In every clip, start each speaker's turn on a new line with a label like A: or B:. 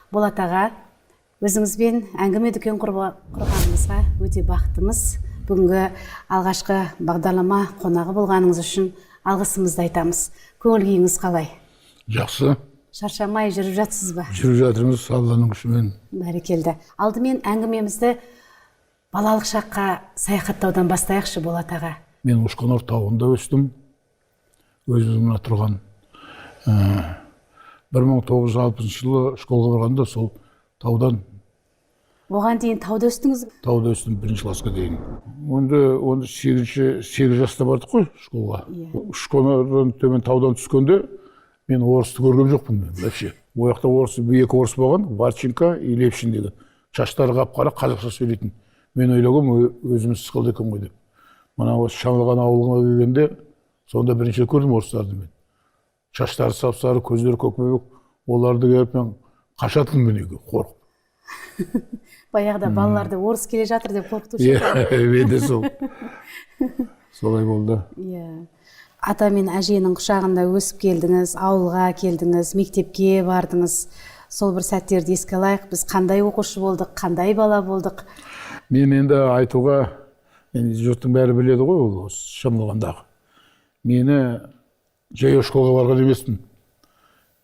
A: Болат аға, өзіңізбен әңгіме дүкен құрғанымызға өте бақыттымыз. Бүгінгі алғашқы бағдарлама қонағы болғаныңыз үшін алғысымызды айтамыз. Көңіл күйіңіз қалай?
B: Жақсы.
A: Шаршамай жүріп жатсыз ба?
B: Жүріп жатырмыз, Алланың күшімен.
A: Бәрекелді. Алдымен әңгімемізді балалық шаққа саяхаттаудан бастайықшы, Болат аға.
B: Мен Ушқонор тауында өстім. Өзіміз мына тұрған 1960 жылы школға барғанда сол таудан.
A: Оған дейін тауда өстіңіз?
B: Тауда өстім бірінші классқа дейін. Онда 8 жаста бардық қой школға. Ушқонордан төмен таудан түскенде мен орысты көрген жоқпын вообще. Ол жақта екі орыс болған, Варченко и Левшин деген. Шаштары қап-қара, қазақша сөйлейтін. Мен ойлағам, өзіміз сықылды екен ғой деп. Мына осы Шамалған ауылына келгенде, сонда бірінші көрдім орыстарды мен. Шаштары сап-сары, көздері көкмебек, оларды көріп мен қашатынмын мен үйге, қорқып.
A: Баяғыда балаларды орыс келе жатыр деп қорқытушы.
B: Мен де сол. Солай болды.
A: Ата мен әженің құшағында өсіп келдіңіз, ауылға келдіңіз, мектепке бардыңыз. Сол бір сәттерді еске алайық. Біз қандай оқушы болдық, қандай бала болдық?
B: Мен енді айтуға, жұрттың бәрі біледі ғой, ол Шамалғандағы. Мені жаяу школға барған емеспін.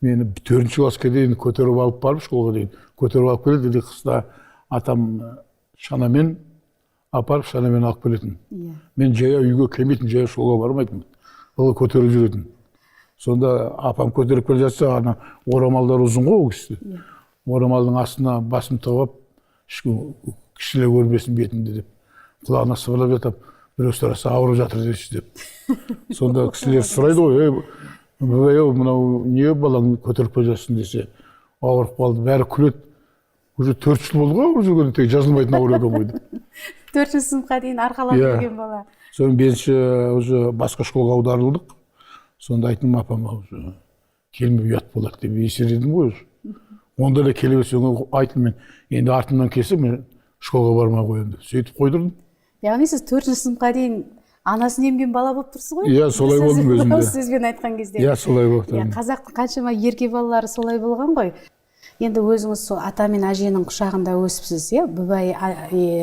B: Мені 4-ші классқа дейін көтеріп алып барып, школға дейін көтеріп алып келеді. Қыста атам шанамен апарып, шанамен алып келетін. Мен жаяу үйге келмейтін, жаяу школға бармайтын. Ол көтеріп жүретін. Сонда апам көтеріп келе жатса, ана орамалдар ұзын ғой ол кісі. Орамалдың астына басым тығып, кішілер көрмесін бетінде деп. Құлағына сыбырлап жатып, біреу сұраса ауырып жатыр деші деп. Сонда кісілер сұрайды ғой, мынау не балаң көтеріп келе жатсың десе, ауырып қалды, бәрі күледі. Уже 4 жыл болды ғой ауырып жүргенде, тек жазылмайтын ауыр екен ғой деп.
A: 4-ші сыныпқа дейін арқалап жүрген бала.
B: Соның 5-ші уже басқа школға аударылдық. Сонда айттым апама, келмей ұят болады деп есередім ғой. Онда да келе берсең айттым мен, енді артымнан келсе мен школға бармай қоямын деп. Сөйтіп қойдырдым.
A: Яғни сіз 4-ші сыныпқа дейін анасын емген бала болып тұрсыз ғой?
B: Иә, солай болдым өзімде.
A: Сөзбен айтқан кезде.
B: Иә, солай болды.
A: Қазақтың қаншама ерке балалары солай болған ғой. Енді өзіңіз сол ата мен әженің құшағында өсіпсіз,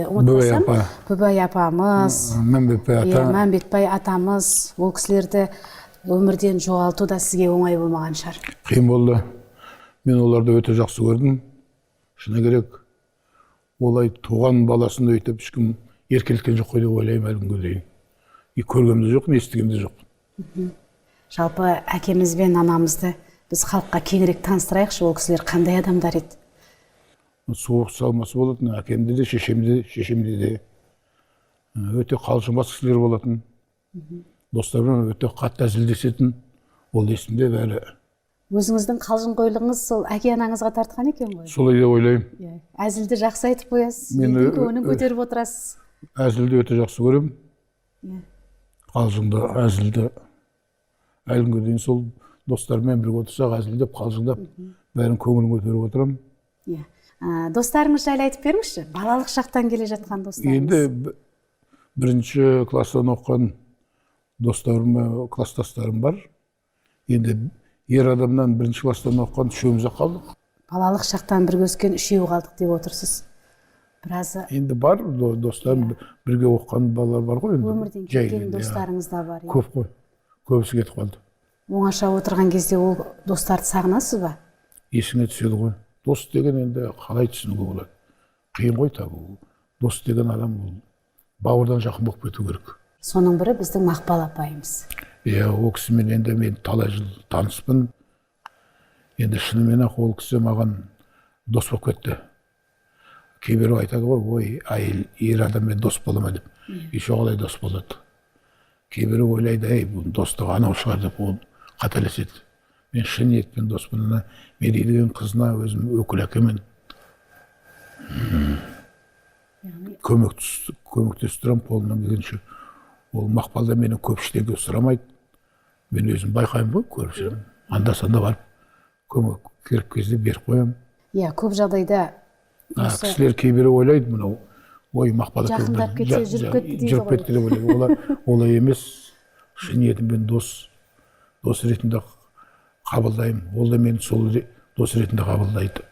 A: ұмытпасам, Бүбай апамыз, Мәмбетбай атамыз, ол кісілерді өмірден жоғалту да сізге оңай болмаған шығар.
B: Қиын болды. Мен оларды өте жақсы көрдім. Шыны керек, олай туған баласын өйтіп ешкім еркелеткен жоқ қой деп ойлаймын әлі күнге дейін. Көргенде жоқ, естігенде жоқ.
A: Жалпы әкеміз бен анамызды біз халыққа кеңірек таныстырайықшы, ол кісілер қандай адамдар еді?
B: Суық салмасы болатын, әкемде де, шешемде де. Өте қалжыңбас кісілер болатын. Достармен өте қатты әзілдесетін. Ол есімде бәрі.
A: Өзіңіздің қалжыңқойлығыңыз сол әке анаңызға тартқан екен ғой?
B: Солай деп ойлаймын.
A: Әзілді жақсы айтып қоясыз, елдің көңілін көтеріп отырасыз.
B: Әзілді өте жақсы көремін. Қалжыңды, әзілді. Әлі күнге дейін сол достармен бірге отырсақ, әзілдеп, қалжыңдап, бәрін көңілін көтеріп отырамын.
A: Достарыңыз жайлы айтып беріңізші, балалық шақтан келе жатқан достарыңыз.
B: Енді 1-ші класстан оқыған достарым, класстастарым бар. Енді ер адамнан 1-ші класстан оқыған 3-еуміз қалдық.
A: Балалық шақтан бірге өскен 3-еу қалдық деп отырсыз.
B: Енді бар достарым, бірге оқыған балалар бар ғой.
A: Өмірден кеткен достарыңыз да бар.
B: Көп қой, көбісі кетіп қалды.
A: Оңаша отырған кезде ол достарды сағынасыз ба?
B: Есіңе түседі ғой. Дос деген енді қалай түсінуге болады? Қиын ғой табу. Дос деген адам бауырдан жақын болып кету керек.
A: Соның бірі біздің Мақпал апайымыз.
B: Ол кісімен енді мен талай жыл таныспын. Енді шынымен ақ ол кісі маған дос болып кетті. Кейбір айтады ғой, ой, ер адаммен дос бола ма деп. Еше қалай дос болады. Кейбірі ойлайды, бұл достығы анау шығар деп ол қателеседі. Мен шын ниетпен доспын, Мерей деген қызына өзім өкіл әкемен көмектесіп тұрамын қолымнан келгенше. Ол Мақпалда мені көп ештеңе сұрамайды. Мен өзім байқаймын ғой, көріп жүремін. Анда-санда барып көмек керек кезде беріп қоямын.
A: Көп жағдайда
B: кісілер кейбірі ойлайды, мынау ой, Мақпал
A: жақындап кетсе жүріп кетті
B: деп ойлайды. Олай емес. Шын ниетіммен дос ретінде қабылдаймын. Ол да мені сол дос ретінде қабылдайды.